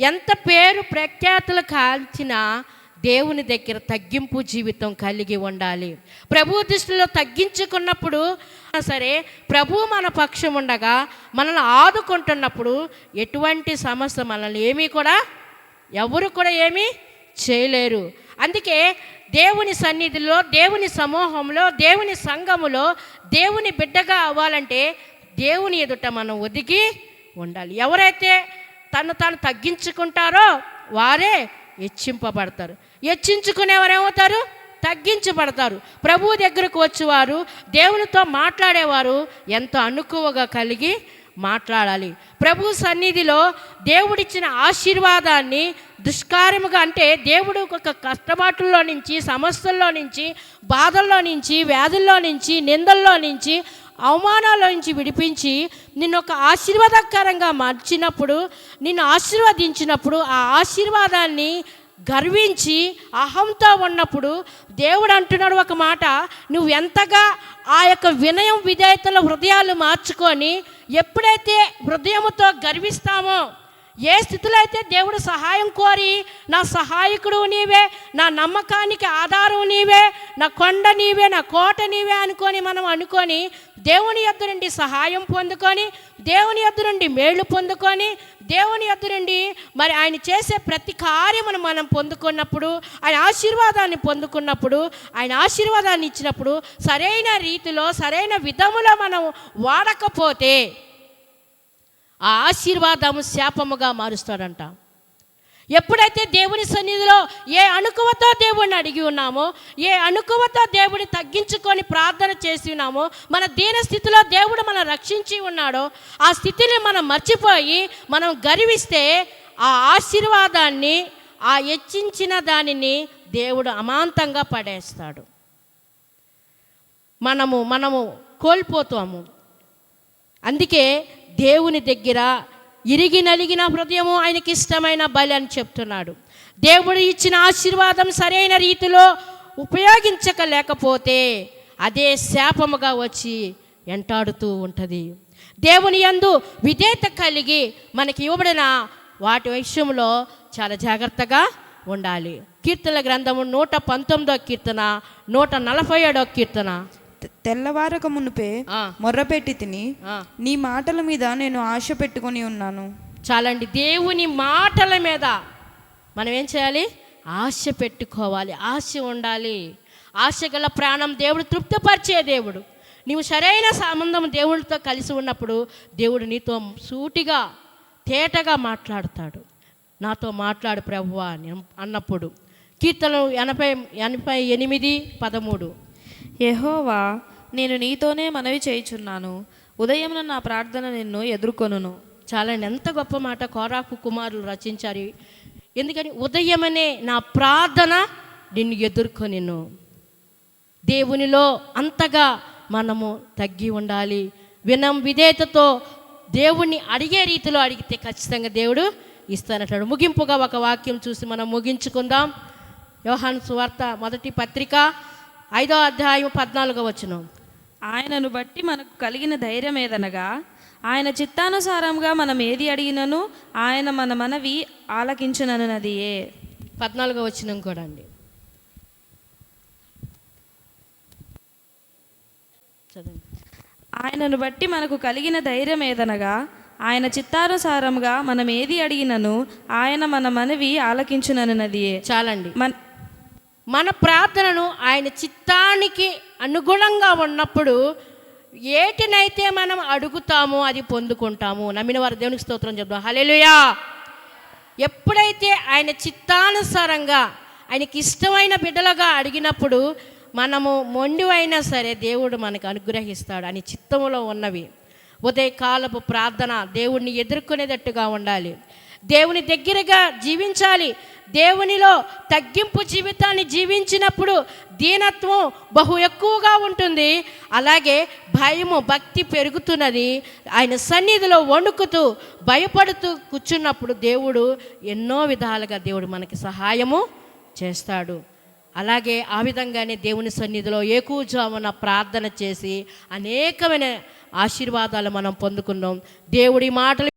ఎంత పేరు ప్రఖ్యాతులు కాల్చిన దేవుని దగ్గర తగ్గింపు జీవితం కలిగి ఉండాలి. ప్రభు దృష్టిలో తగ్గించుకున్నప్పుడు సరే ప్రభు మన పక్షం ఉండగా మనల్ని ఆదుకుంటున్నప్పుడు ఎటువంటి సమస్య మనల్ని ఎవరు కూడా ఏమీ చేయలేరు. అందుకే దేవుని సన్నిధిలో, దేవుని సమూహంలో, దేవుని సంఘములో దేవుని బిడ్డగా అవ్వాలంటే దేవుని ఎదుట మనం ఒదిగి ఉండాలి. ఎవరైతే తాను తగ్గించుకుంటారో వారే హెచ్చింపబడతారు. హెచ్చించుకునేవారు తగ్గించబడతారు. ప్రభువు దగ్గరకు వచ్చేవారు, దేవునితో మాట్లాడేవారు ఎంతో అనుకువగా కలిగి మాట్లాడాలి. ప్రభు సన్నిధిలో దేవుడిచ్చిన ఆశీర్వాదాన్ని దుష్కార్యముగా అంటే దేవుడు ఒక కష్టపాటుల్లో నుంచి, సమస్యల్లో నుంచి, బాధల్లో నుంచి, వ్యాధుల్లో నుంచి, నిందల్లో నుంచి, అవమానాల నుంచి విడిపించి నిన్ను ఒక ఆశీర్వాదకరంగా మార్చినప్పుడు, నిన్ను ఆశీర్వదించినప్పుడు ఆ ఆశీర్వాదాన్ని గర్వించి అహంతో ఉన్నప్పుడు దేవుడు అంటున్నాడు ఒక మాట, నువ్వు ఎంతగా ఆ యొక్క వినయం విధేయతల హృదయాలు మార్చుకొని ఎప్పుడైతే హృదయముతో గర్విస్తామో, ఏ స్థితిలో అయితే దేవుడు సహాయం కోరి నా సహాయకుడు నీవే, నా నమ్మకానికి ఆధారం నీవే, నా కొండ నీవే, నా కోట నీవే అనుకొని దేవుని యొద్ద నుండి సహాయం పొందుకొని, దేవుని యొద్ద నుండి మేళ్ళు పొందుకొని, దేవుని యొద్ద నుండి మరి ఆయన చేసే ప్రతి కార్యమును మనం పొందుకున్నప్పుడు, ఆయన ఆశీర్వాదాన్ని పొందుకున్నప్పుడు, ఆయన ఆశీర్వాదాన్ని ఇచ్చినప్పుడు సరైన రీతిలో సరైన విధములో మనం వాడకపోతే ఆ ఆశీర్వాదము శాపముగా మారుస్తాడంట. ఎప్పుడైతే దేవుని సన్నిధిలో ఏ అణుకువతో దేవుడిని అడిగి ఉన్నామో, ఏ అణుకువతో దేవుడిని తగ్గించుకొని ప్రార్థన చేసి ఉన్నామో, మన దీన స్థితిలో దేవుడు మనం రక్షించి ఉన్నాడో ఆ స్థితిని మనం మర్చిపోయి మనం గర్విస్తే ఆ ఆశీర్వాదాన్ని, ఆ హెచ్చించిన దానిని దేవుడు అమాంతంగా పడేస్తాడు. మనము కోల్పోతాము. అందుకే దేవుని దగ్గర ఇరిగి నలిగిన హృదయము ఆయనకి ఇష్టమైన బలి అని చెప్తున్నాడు. దేవుడు ఇచ్చిన ఆశీర్వాదం సరైన రీతిలో ఉపయోగించలేకపోతే అదే శాపముగా వచ్చి వెంటాడుతూ ఉంటుంది. దేవుని యందు విధేయత కలిగి మనకి ఇవ్వబడిన వాటి విషయంలో చాలా జాగ్రత్తగా ఉండాలి. కీర్తనల గ్రంథము 119వ కీర్తన, 147వ కీర్తన. తెల్లవారక మునుపే మొర్రపెట్టి తిని నీ మాటల మీద నేను ఆశ పెట్టుకొని ఉన్నాను. చాలండి. దేవుని మాటల మీద మనం ఏం చేయాలి? ఆశ పెట్టుకోవాలి, ఆశ ఉండాలి. ఆశ గల ప్రాణం దేవుడు తృప్తిపరిచే దేవుడు. నీవు సరైన సంబంధం దేవుడితో కలిసి ఉన్నప్పుడు దేవుడు నీతో సూటిగా తేటగా మాట్లాడతాడు. నాతో మాట్లాడు ప్రభువా అని అన్నప్పుడు. కీర్తనలు 88:13. యెహోవా, నేను నీతోనే మనవి చేయుచున్నాను, ఉదయమున నా ప్రార్థన నిన్ను ఎదుర్కొనును. చాలా ఎంత గొప్ప మాట కోరాకు కుమారులు రచించారు. ఎందుకని ఉదయమనే నా ప్రార్థన నిన్ను ఎదుర్కొనిను. దేవునిలో అంతగా మనము తగ్గి ఉండాలి. విధేయతతో దేవుణ్ణి అడిగే రీతిలో అడిగితే ఖచ్చితంగా దేవుడు ఇస్తానంటాడు. ముగింపుగా ఒక వాక్యం చూసి మనం ముగించుకుందాం. యోహాను సువార్త 1 పత్రిక 5వ అధ్యాయం 14వ వచనం. ఆయనను బట్టి మనకు కలిగిన ధైర్యం ఏదనగా, ఆయన చిత్తానుసారంగా మనం ఏది అడిగినను ఆయన మన మనవి ఆలకించునన్నదియే. 14వ వచనం కూడా అండి. చదండి. ఆయనను బట్టి మనకు కలిగిన ధైర్యం ఏదనగా, ఆయన చిత్తానుసారంగా మనం ఏది అడిగినను ఆయన మన మనవి ఆలకించునన్నదియే. చాలండి. మన ప్రార్థనను ఆయన చిత్తానికి అనుగుణంగా ఉన్నప్పుడు ఏటినైతే మనం అడుగుతామో అది పొందుకుంటాము. నమ్మిన వారు దేవునికి స్తోత్రం చెప్తాం. హల్లెలూయా. ఎప్పుడైతే ఆయన చిత్తానుసారంగా ఆయనకి ఇష్టమైన బిడ్డలుగా అడిగినప్పుడు మనము మొండి అయినా సరే దేవుడు మనకు అనుగ్రహిస్తాడు. అని చిత్తములో ఉన్నవి ఉదయకాలపు ప్రార్థన దేవుణ్ణి ఎదుర్కొనేటట్టుగా ఉండాలి. దేవుని దగ్గరగా జీవించాలి. దేవునిలో తగ్గింపు జీవితాన్ని జీవించినప్పుడు దీనత్వం బహు ఎక్కువగా ఉంటుంది. అలాగే భయము భక్తి పెరుగుతున్నది. ఆయన సన్నిధిలో వణుకుతూ భయపడుతూ కూర్చున్నప్పుడు దేవుడు ఎన్నో విధాలుగా దేవుడు మనకి సహాయము చేస్తాడు. అలాగే ఆ విధంగానే దేవుని సన్నిధిలో ఏకూజామున ప్రార్థన చేసి అనేకమైన ఆశీర్వాదాలు మనం పొందుకున్నాం. దేవుడి మాటలు